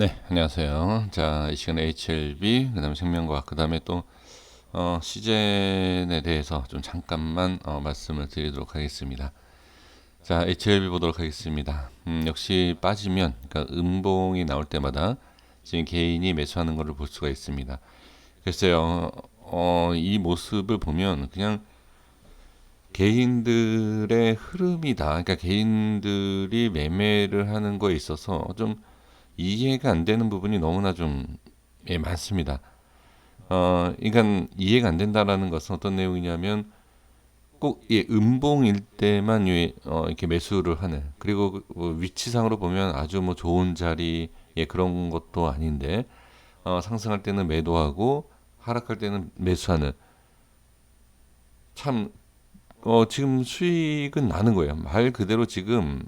네, 안녕하세요. 자, 이 시간에 HLB, 그 다음에 생명과학, 그 다음에 또, 시젠에 대해서 좀 잠깐만, 말씀을 드리도록 하겠습니다. 자, HLB 보도록 하겠습니다. 역시 빠지면, 그러니까 음봉이 나올 때마다 지금 개인이 매수하는 것을 볼 수가 있습니다. 글쎄요, 이 모습을 보면 그냥 개인들의 흐름이다. 그러니까 개인들이 매매를 하는 거에 있어서 좀 이해가 안 되는 부분이 너무나 좀 많습니다. 그러니까 이해가 안 된다라는 것은 어떤 내용이냐면 꼭 음봉일 때만 이렇게 매수를 하는 그리고 위치상으로 보면 아주 뭐 좋은 자리 그런 것도 아닌데 상승할 때는 매도하고 하락할 때는 매수하는 참 지금 수익은 나는 거예요. 말 그대로 지금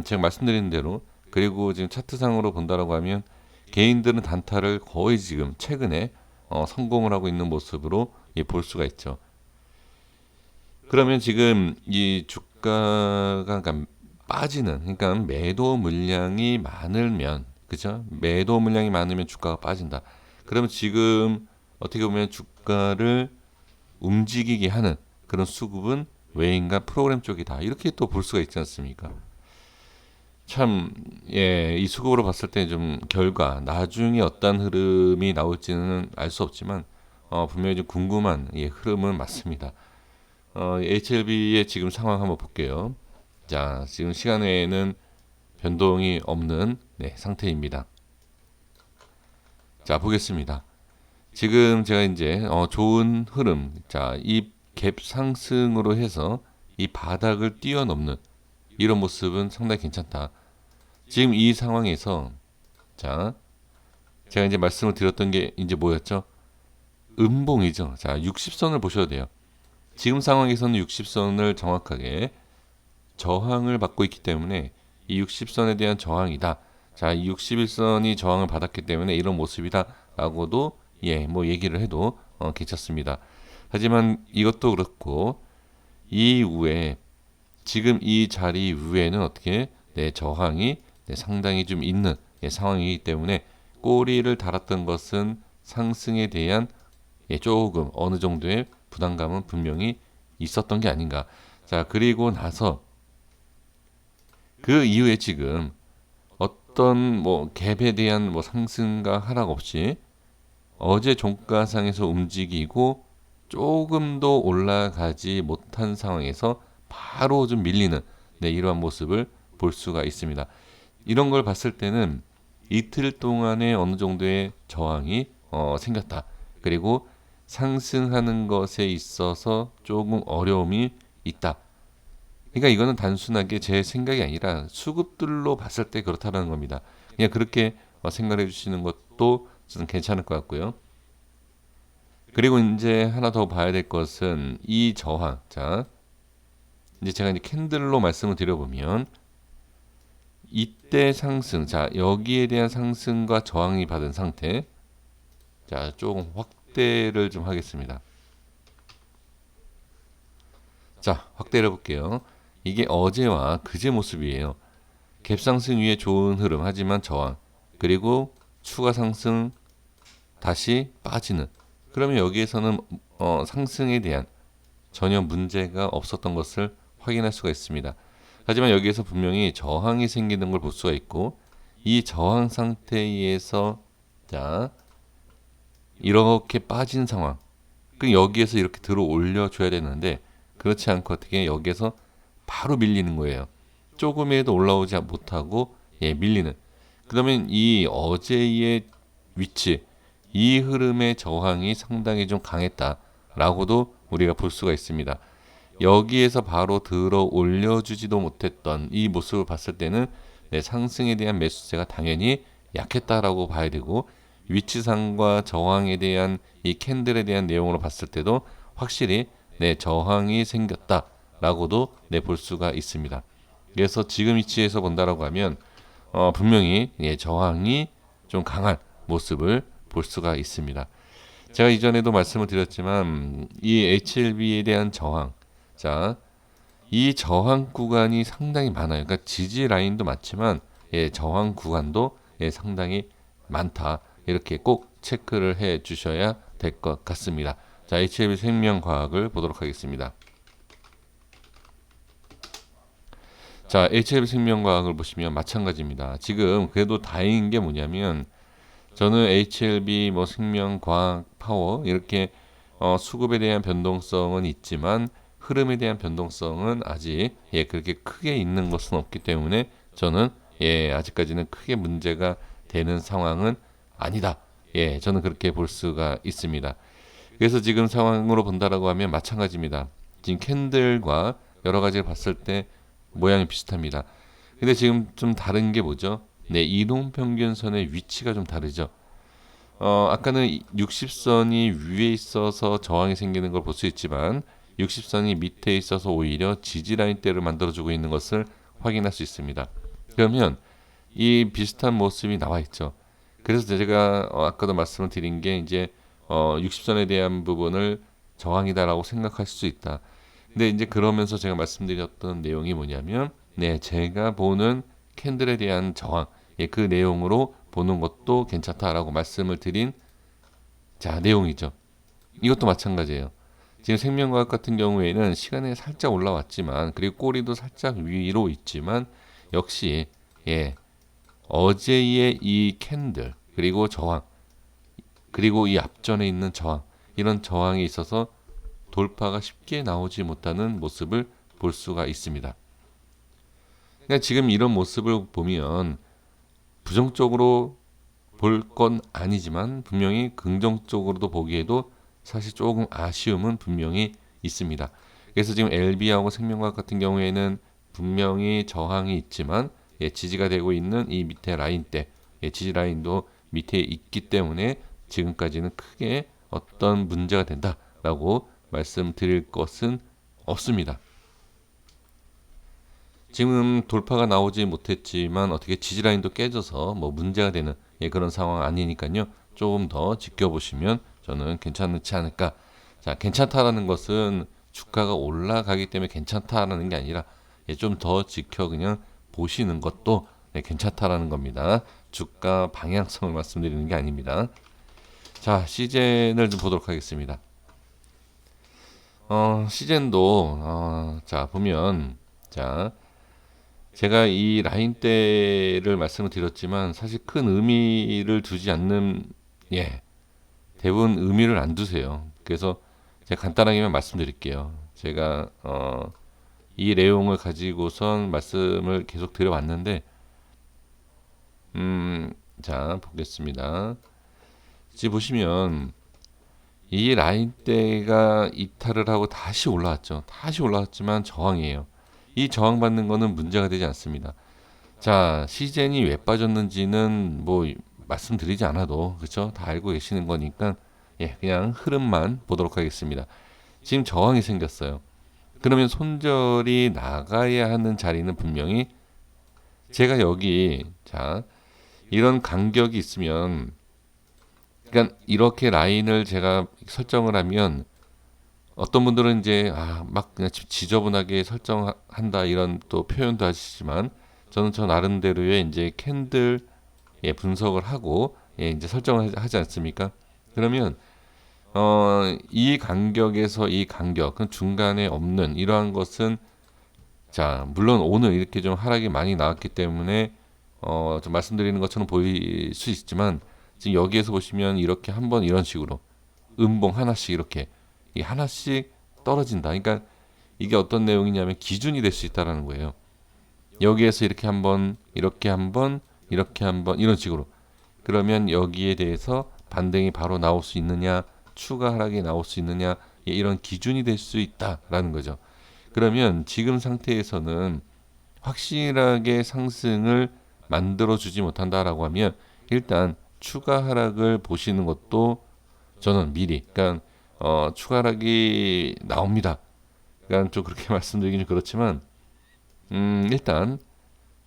제가 말씀드린 대로 그리고 지금 차트상으로 본다라고 하면 개인들은 단타를 거의 지금 최근에 성공을 하고 있는 모습으로 볼 수가 있죠. 그러면 지금 이 주가가 그러니까 빠지는 그러니까 매도 물량이 많으면 그죠? 매도 물량이 많으면 주가가 빠진다. 그러면 지금 어떻게 보면 주가를 움직이게 하는 그런 수급은 외인과 프로그램 쪽이다. 이렇게 또 볼 수가 있지 않습니까? 참, 이 수급으로 봤을 때 좀 결과, 나중에 어떤 흐름이 나올지는 알 수 없지만, 분명히 좀 궁금한 흐름은 맞습니다. HLB의 지금 상황 한번 볼게요. 자, 지금 시간 외에는 변동이 없는 상태입니다. 자, 보겠습니다. 지금 제가 이제 좋은 흐름, 자, 이 갭 상승으로 해서 이 바닥을 뛰어넘는 이런 모습은 상당히 괜찮다. 지금 이 상황에서 자, 제가 이제 말씀을 드렸던 게 이제 뭐였죠? 음봉이죠. 자, 60선을 보셔야 돼요. 지금 상황에서는 60선을 정확하게 저항을 받고 있기 때문에 이 60선에 대한 저항이다. 자, 이 61선이 저항을 받았기 때문에 이런 모습이다라고도 뭐 얘기를 해도 괜찮습니다. 하지만 이것도 그렇고 이후에 지금 이 자리 위에는 어떻게 저항이 상당히 좀 있는 상황이기 때문에 꼬리를 달았던 것은 상승에 대한 조금 어느 정도의 부담감은 분명히 있었던 게 아닌가. 자, 그리고 나서 그 이후에 지금 어떤 뭐 갭에 대한 뭐 상승과 하락 없이 어제 종가상에서 움직이고 조금도 올라가지 못한 상황에서 바로 좀 밀리는 이러한 모습을 볼 수가 있습니다. 이런 걸 봤을 때는 이틀 동안의 어느 정도의 저항이 생겼다. 그리고 상승하는 것에 있어서 조금 어려움이 있다. 그러니까 이거는 단순하게 제 생각이 아니라 수급들로 봤을 때 그렇다는 겁니다. 그냥 그렇게 생각해 주시는 것도 저는 괜찮을 것 같고요. 그리고 이제 하나 더 봐야 될 것은 이 저항. 자, 이제 제가 이제 캔들로 말씀을 드려보면 이때 상승. 자, 여기에 대한 상승과 저항이 받은 상태. 자, 조금 확대를 좀 하겠습니다. 자, 확대를 해볼게요. 이게 어제와 그제 모습이에요. 갭상승 위에 좋은 흐름 하지만 저항. 그리고 추가 상승 다시 빠지는. 그러면 여기에서는 상승에 대한 전혀 문제가 없었던 것을 확인할 수가 있습니다. 하지만 여기에서 분명히 저항이 생기는 걸 볼 수가 있고 이 저항 상태에서 자 이렇게 빠진 상황 그 여기에서 이렇게 들어 올려줘야 되는데 그렇지 않고 어떻게 여기에서 바로 밀리는 거예요. 조금에도 올라오지 못하고 밀리는. 그러면 이 어제의 위치 이 흐름의 저항이 상당히 좀 강했다라고도 우리가 볼 수가 있습니다. 여기에서 바로 들어 올려주지도 못했던 이 모습을 봤을 때는 상승에 대한 매수세가 당연히 약했다라고 봐야 되고 위치상과 저항에 대한 이 캔들에 대한 내용으로 봤을 때도 확실히 저항이 생겼다라고도 볼 수가 있습니다. 그래서 지금 위치에서 본다라고 하면 분명히 저항이 좀 강한 모습을 볼 수가 있습니다. 제가 이전에도 말씀을 드렸지만 이 HLB에 대한 저항, 자, 이 저항 구간이 상당히 많아요. 그러니까 지지 라인도 많지만 저항 구간도 상당히 많다. 이렇게 꼭 체크를 해 주셔야 될 것 같습니다. 자, HLB 생명과학을 보도록 하겠습니다. 자, HLB 생명과학을 보시면 마찬가지입니다. 지금 그래도 다행인 게 뭐냐면 저는 HLB 뭐 생명과학 파워 이렇게 수급에 대한 변동성은 있지만 흐름에 대한 변동성은 아직 그렇게 크게 있는 것은 없기 때문에 저는 아직까지는 크게 문제가 되는 상황은 아니다. 저는 그렇게 볼 수가 있습니다. 그래서 지금 상황으로 본다라고 하면 마찬가지입니다. 지금 캔들과 여러 가지를 봤을 때 모양이 비슷합니다. 근데 지금 좀 다른 게 뭐죠? 네, 이동평균선의 위치가 좀 다르죠. 아까는 60선이 위에 있어서 저항이 생기는 걸 볼 수 있지만 60선이 밑에 있어서 오히려 지지라인대를 만들어주고 있는 것을 확인할 수 있습니다. 그러면 이 비슷한 모습이 나와 있죠. 그래서 제가 아까도 말씀을 드린 게 이제 60선에 대한 부분을 저항이다라고 생각할 수 있다. 근데 이제 그러면서 제가 말씀드렸던 내용이 뭐냐면 제가 보는 캔들에 대한 저항 그 내용으로 보는 것도 괜찮다라고 말씀을 드린 내용이죠. 이것도 마찬가지예요. 지금 생명과학 같은 경우에는 시간에 살짝 올라왔지만 그리고 꼬리도 살짝 위로 있지만 역시 어제의 이 캔들 그리고 저항 그리고 이 앞전에 있는 저항 이런 저항이 있어서 돌파가 쉽게 나오지 못하는 모습을 볼 수가 있습니다. 그러니까 지금 이런 모습을 보면 부정적으로 볼 건 아니지만 분명히 긍정적으로도 보기에도 사실 조금 아쉬움은 분명히 있습니다. 그래서 지금 LB하고 생명과학 같은 경우에는 분명히 저항이 있지만 지지가 되고 있는 이 밑에 라인대 지지 라인도 밑에 있기 때문에 지금까지는 크게 어떤 문제가 된다라고 말씀드릴 것은 없습니다. 지금 돌파가 나오지 못했지만 어떻게 지지라인도 깨져서 뭐 문제가 되는 그런 상황 아니니까요. 조금 더 지켜보시면 저는 괜찮지 않을까. 자, 괜찮다라는 것은 주가가 올라가기 때문에 괜찮다라는 게 아니라 좀 더 지켜 그냥 보시는 것도 괜찮다라는 겁니다. 주가 방향성을 말씀드리는 게 아닙니다. 자, 시젠을 좀 보도록 하겠습니다. 시젠도 자 보면 제가 이 라인대를 말씀을 드렸지만 사실 큰 의미를 두지 않는 대부분 의미를 안 두세요. 그래서 제가 간단하게만 말씀드릴게요. 제가 이 내용을 가지고선 말씀을 계속 드려왔는데 자 보겠습니다. 지금 보시면 이 라인대가 이탈을 하고 다시 올라왔죠. 다시 올라왔지만 저항이에요. 이 저항받는 거는 문제가 되지 않습니다. 자, 시젠이 왜 빠졌는지는 뭐 말씀드리지 않아도 그렇죠? 다 알고 계시는 거니까 그냥 흐름만 보도록 하겠습니다. 지금 저항이 생겼어요. 그러면 손절이 나가야 하는 자리는 분명히 제가 여기 이런 간격이 있으면 그러니까 이렇게 라인을 제가 설정을 하면 어떤 분들은 이제 막 그냥 지저분하게 설정한다 이런 또 표현도 하시지만 저는 저 나름대로의 이제 캔들 분석을 하고 이제 설정을 하지 않습니까? 그러면 이 간격에서 이 간격 그 중간에 없는 이러한 것은 물론 오늘 이렇게 좀 하락이 많이 나왔기 때문에 좀 말씀드리는 것처럼 보일 수 있지만 지금 여기에서 보시면 이렇게 한번 이런 식으로 음봉 하나씩 이렇게 이 하나씩 떨어진다. 그러니까 이게 어떤 내용이냐면 기준이 될 수 있다라는 거예요. 여기에서 이렇게 한번 이렇게 한번 이렇게 한번 이런 식으로 그러면 여기에 대해서 반등이 바로 나올 수 있느냐 추가 하락이 나올 수 있느냐 이런 기준이 될 수 있다라는 거죠. 그러면 지금 상태에서는 확실하게 상승을 만들어 주지 못한다라고 하면 일단 추가 하락을 보시는 것도 저는 미리 그러니까 추가 하락이 나옵니다. 그러니까 좀 그렇게 말씀드리긴 좀 그렇지만 일단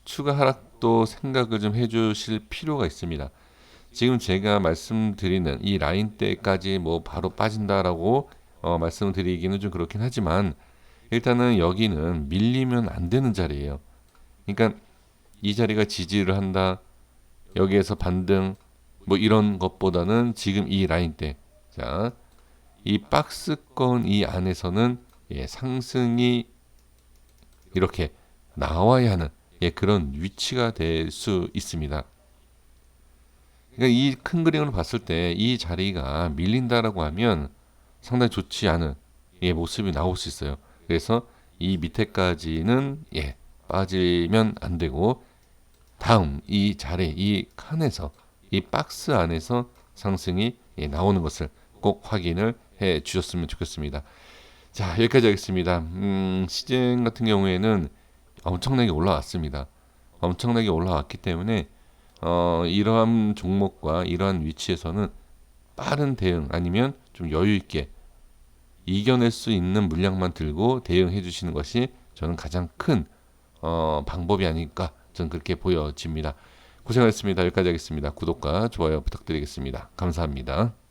추가 하락도 생각을 좀 해주실 필요가 있습니다. 지금 제가 말씀드리는 이 라인대까지 뭐 바로 빠진다라고 말씀을 드리기는 좀 그렇긴 하지만 일단은 여기는 밀리면 안 되는 자리예요. 그러니까 이 자리가 지지를 한다. 여기에서 반등 뭐 이런 것보다는 지금 이 라인대, 자, 이 박스권 이 안에서는 예, 상승이 이렇게 나와야 하는 예, 그런 위치가 될 수 있습니다. 그러니까 이 큰 그림으로 봤을 때 이 자리가 밀린다라고 하면 상당히 좋지 않은 예, 모습이 나올 수 있어요. 그래서 이 밑에까지는 예, 빠지면 안 되고 다음 이 자리, 이 칸에서 이 박스 안에서 상승이 예, 나오는 것을 꼭 확인을 해 주셨으면 좋겠습니다. 자, 여기까지 하겠습니다. 시젠 같은 경우에는 엄청나게 올라왔습니다. 엄청나게 올라왔기 때문에 이러한 종목과 이러한 위치에서는 빠른 대응 아니면 좀 여유 있게 이겨낼 수 있는 물량만 들고 대응해 주시는 것이 저는 가장 큰 방법이 아닐까 저는 그렇게 보여집니다. 고생하셨습니다. 여기까지 하겠습니다. 구독과 좋아요 부탁드리겠습니다. 감사합니다.